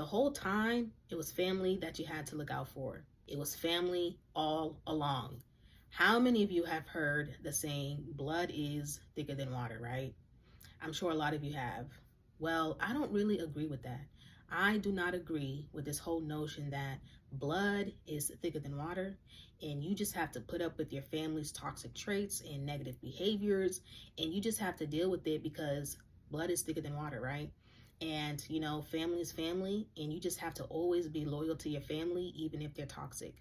The whole time, it was family that you had to look out for. It was family all along. How many of you have heard the saying, blood is thicker than water, right? I'm sure a lot of you have. Well, I don't really agree with that. I do not agree with this whole notion that blood is thicker than water and you just have to put up with your family's toxic traits and negative behaviors and you just have to deal with it because blood is thicker than water, right? And family is family and you just have to always be loyal to your family even if they're toxic.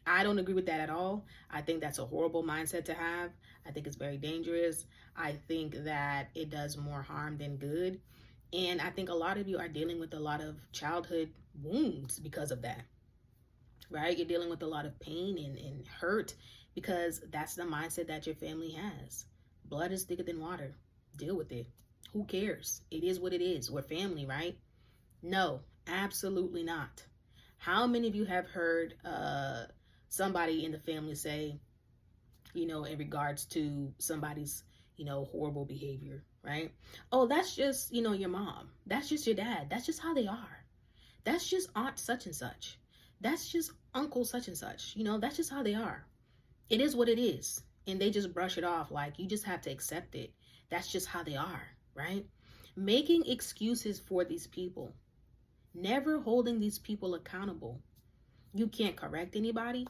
I don't agree with that at all. I think that's a horrible mindset to have. I think it's very dangerous. I think that it does more harm than good. And I think a lot of you are dealing with a lot of childhood wounds because of that, right? You're dealing with a lot of pain and hurt because that's the mindset that your family has. Blood is thicker than water. Deal with it. Who cares? It is what it is. We're family, right? No, absolutely not. How many of you have heard somebody in the family say, in regards to somebody's, horrible behavior, right? Oh, that's just, your mom. That's just your dad. That's just how they are. That's just aunt such and such. That's just uncle such and such. That's just how they are. It is what it is. And they just brush it off like you just have to accept it. That's just how they are, right? Making excuses for these people. Never holding these people accountable. You can't correct anybody.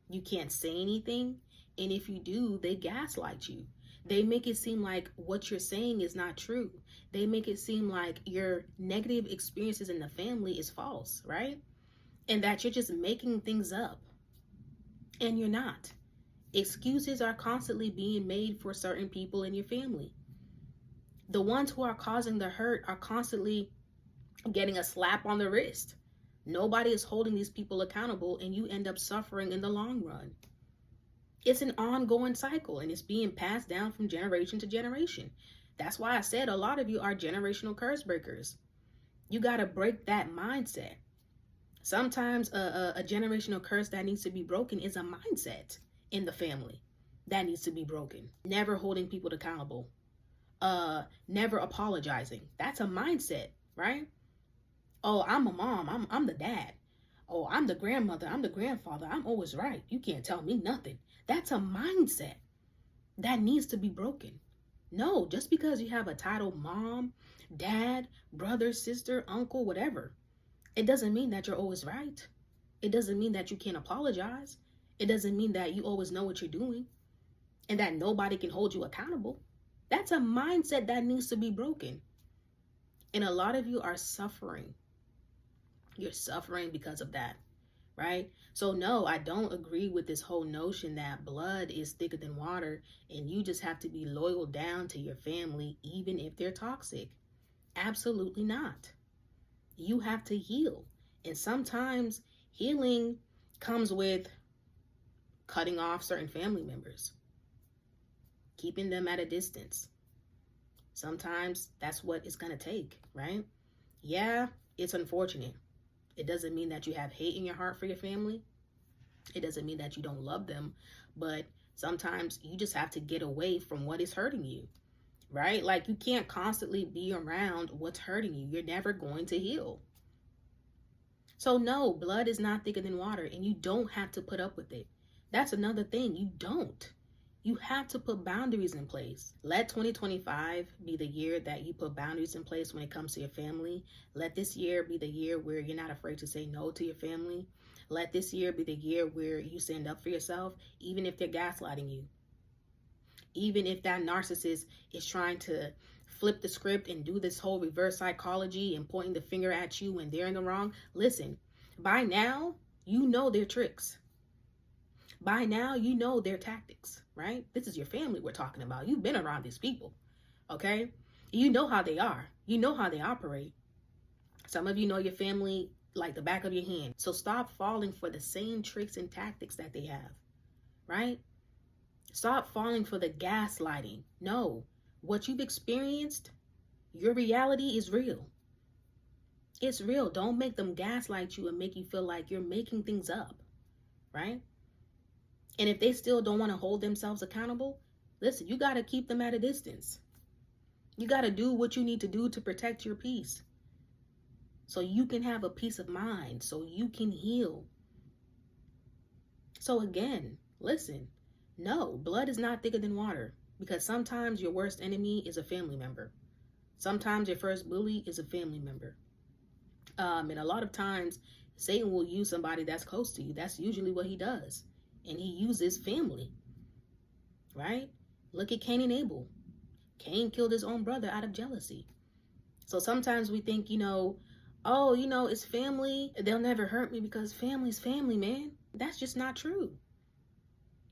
You can't say anything. And if you do, they gaslight you. They make it seem like what you're saying is not true. They make it seem like your negative experiences in the family is false, right? And that you're just making things up. And you're not. Excuses are constantly being made for certain people in your family. The ones who are causing the hurt are constantly getting a slap on the wrist. Nobody is holding these people accountable and you end up suffering in the long run. It's an ongoing cycle and it's being passed down from generation to generation. That's why I said a lot of you are generational curse breakers. You got to break that mindset. Sometimes a generational curse that needs to be broken is a mindset in the family that needs to be broken. Never holding people accountable. Never apologizing. That's a mindset, right? Oh, I'm a mom. I'm the dad. Oh, I'm the grandmother. I'm the grandfather. I'm always right. You can't tell me nothing. That's a mindset that needs to be broken. No, just because you have a title mom, dad, brother, sister, uncle, whatever, it doesn't mean that you're always right. It doesn't mean that you can't apologize. It doesn't mean that you always know what you're doing and that nobody can hold you accountable. That's a mindset that needs to be broken. And a lot of you are suffering. You're suffering because of that, right? So no, I don't agree with this whole notion that blood is thicker than water and you just have to be loyal down to your family even if they're toxic. Absolutely not. You have to heal. And sometimes healing comes with cutting off certain family members, keeping them at a distance. Sometimes that's what it's going to take, right? Yeah, it's unfortunate. It doesn't mean that you have hate in your heart for your family. It doesn't mean that you don't love them, but sometimes you just have to get away from what is hurting you, right? Like you can't constantly be around what's hurting you. You're never going to heal. So no, blood is not thicker than water and you don't have to put up with it. That's another thing. You don't. You have to put boundaries in place. Let 2025 be the year that you put boundaries in place when it comes to your family. Let this year be the year where you're not afraid to say no to your family. Let this year be the year where you stand up for yourself, even if they're gaslighting you. Even if that narcissist is trying to flip the script and do this whole reverse psychology and pointing the finger at you when they're in the wrong. Listen, by now, you know their tricks. By now, you know their tactics, right? This is your family we're talking about. You've been around these people, okay? You know how they are. You know how they operate. Some of you know your family like the back of your hand. So stop falling for the same tricks and tactics that they have, right? Stop falling for the gaslighting. No, what you've experienced, your reality is real. It's real. Don't make them gaslight you and make you feel like you're making things up, right? And if they still don't want to hold themselves accountable, listen, you got to keep them at a distance. You got to do what you need to do to protect your peace. so you can have a peace of mind, so you can heal. So again, listen, no, blood is not thicker than water, because sometimes your worst enemy is a family member. Sometimes your first bully is a family member. And a lot of times, Satan will use somebody that's close to you. That's usually what he does. And he uses family, right? Look at Cain and Abel. Cain killed his own brother out of jealousy. So sometimes we think, oh, it's family. They'll never hurt me because family's family, man. That's just not true.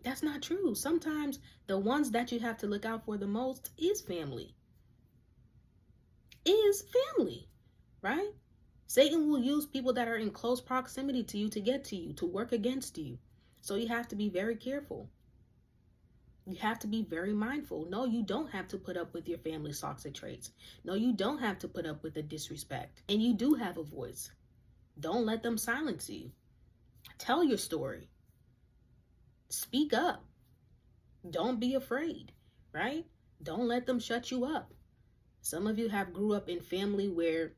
That's not true. Sometimes the ones that you have to look out for the most is family. Is family, right? Satan will use people that are in close proximity to you to get to you, to work against you. So you have to be very careful. You have to be very mindful. No, you don't have to put up with your family's toxic traits. No, you don't have to put up with the disrespect. And you do have a voice. Don't let them silence you. Tell your story. Speak up. Don't be afraid, right? Don't let them shut you up. Some of you have grew up in family where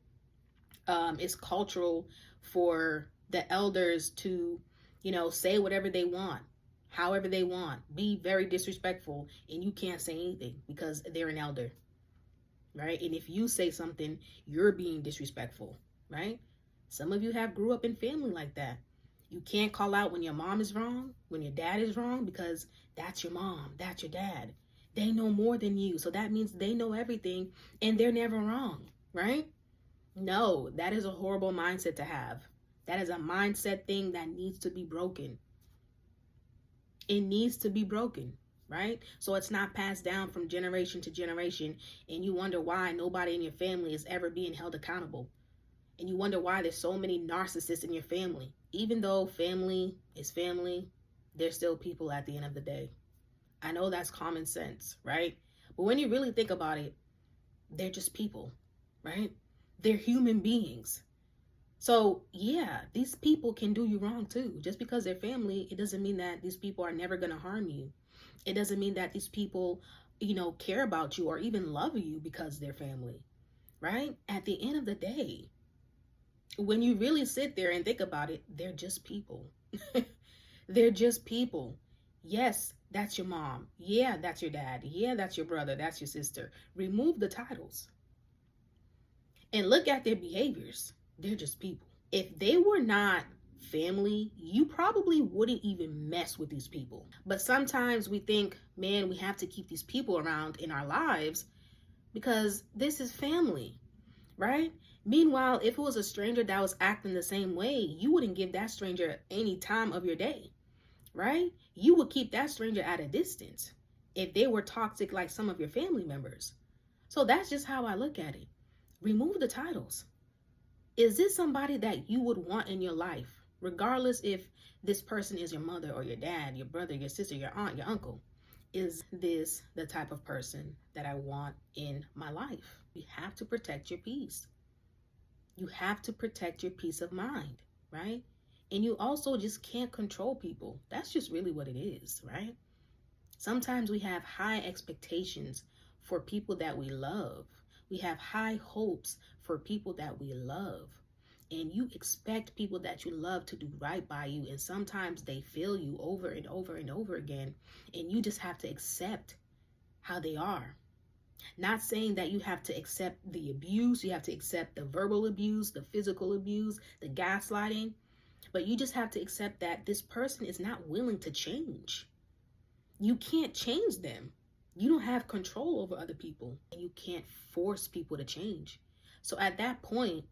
it's cultural for the elders to, say whatever they want, however they want, be very disrespectful, and you can't say anything because they're an elder, right? And if you say something, you're being disrespectful, right? Some of you have grew up in family like that. You can't call out when your mom is wrong, when your dad is wrong, because that's your mom, that's your dad. They know more than you, so that means they know everything, and they're never wrong, right? No, that is a horrible mindset to have. That is a mindset thing that needs to be broken. It needs to be broken, right? So it's not passed down from generation to generation, and you wonder why nobody in your family is ever being held accountable. And you wonder why there's so many narcissists in your family. Even though family is family, they're still people at the end of the day. I know that's common sense, right? But when you really think about it, they're just people, right? They're human beings. So yeah, these people can do you wrong too. Just because they're family, it doesn't mean that these people are never going to harm you. It doesn't mean that these people, care about you or even love you because they're family, right? At the end of the day, when you really sit there and think about it, they're just people. They're just people. Yes, that's your mom. Yeah, that's your dad. Yeah, that's your brother. That's your sister. Remove the titles and look at their behaviors. They're just people. If they were not family, you probably wouldn't even mess with these people. But sometimes we think, man, we have to keep these people around in our lives because this is family, right? Meanwhile, if it was a stranger that was acting the same way, you wouldn't give that stranger any time of your day, right? You would keep that stranger at a distance if they were toxic like some of your family members. So that's just how I look at it. Remove the titles. Is this somebody that you would want in your life, regardless if this person is your mother or your dad, your brother, your sister, your aunt, your uncle? Is this the type of person that I want in my life? You have to protect your peace. You have to protect your peace of mind, right? And you also just can't control people. That's just really what it is, right? Sometimes we have high expectations for people that we love. We have high hopes for people that we love. And you expect people that you love to do right by you. And sometimes they fail you over and over and over again. And you just have to accept how they are. Not saying that you have to accept the abuse. You have to accept the verbal abuse, the physical abuse, the gaslighting. But you just have to accept that this person is not willing to change. You can't change them. You don't have control over other people, and you can't force people to change. So at that point,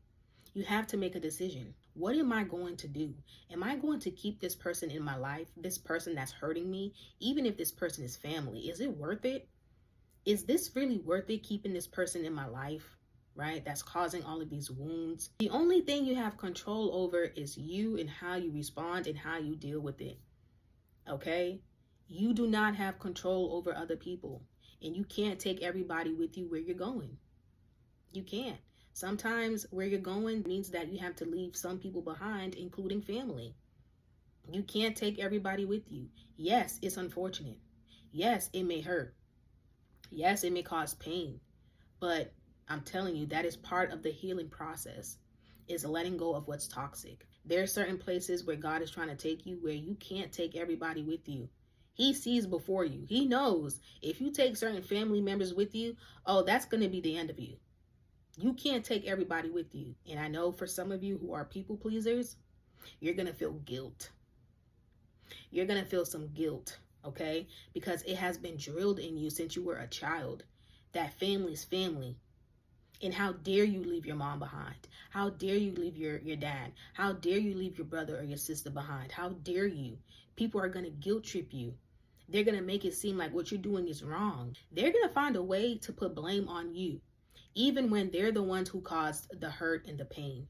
you have to make a decision. What am I going to do? Am I going to keep this person in my life, this person that's hurting me, even if this person is family? Is it worth it? Is this really worth it, keeping this person in my life, right? That's causing all of these wounds. The only thing you have control over is you and how you respond and how you deal with it, okay? You do not have control over other people, and you can't take everybody with you where you're going. You can't. Sometimes where you're going means that you have to leave some people behind, including family. You can't take everybody with you. Yes, it's unfortunate. Yes, it may hurt. Yes, it may cause pain, but I'm telling you, that is part of the healing process. is letting go of what's toxic. There are certain places where God is trying to take you where you can't take everybody with you. He sees before you. He knows if you take certain family members with you, oh, that's going to be the end of you. You can't take everybody with you. And I know for some of you who are people pleasers, you're going to feel guilt. You're going to feel some guilt, okay? Because it has been drilled in you since you were a child that family's family. And how dare you leave your mom behind? How dare you leave your dad? How dare you leave your brother or your sister behind? How dare you? People are going to guilt trip you. They're going to make it seem like what you're doing is wrong. They're going to find a way to put blame on you, even when they're the ones who caused the hurt and the pain.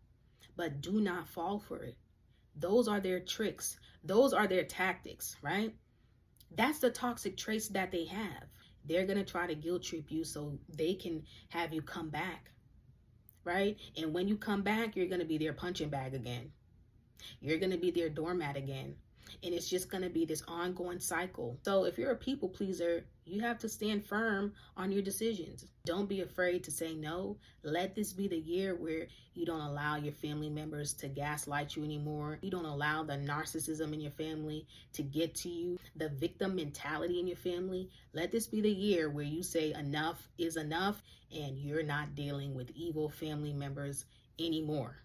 But do not fall for it. Those are their tricks. Those are their tactics, right? That's the toxic traits that they have. They're going to try to guilt trip you so they can have you come back, right? And when you come back, you're going to be their punching bag again. You're going to be their doormat again. And it's just going to be this ongoing cycle. So if you're a people pleaser, you have to stand firm on your decisions. Don't be afraid to say no. Let this be the year where you don't allow your family members to gaslight you anymore. You don't allow the narcissism in your family to get to you, the victim mentality in your family. Let this be the year where you say enough is enough and you're not dealing with evil family members anymore.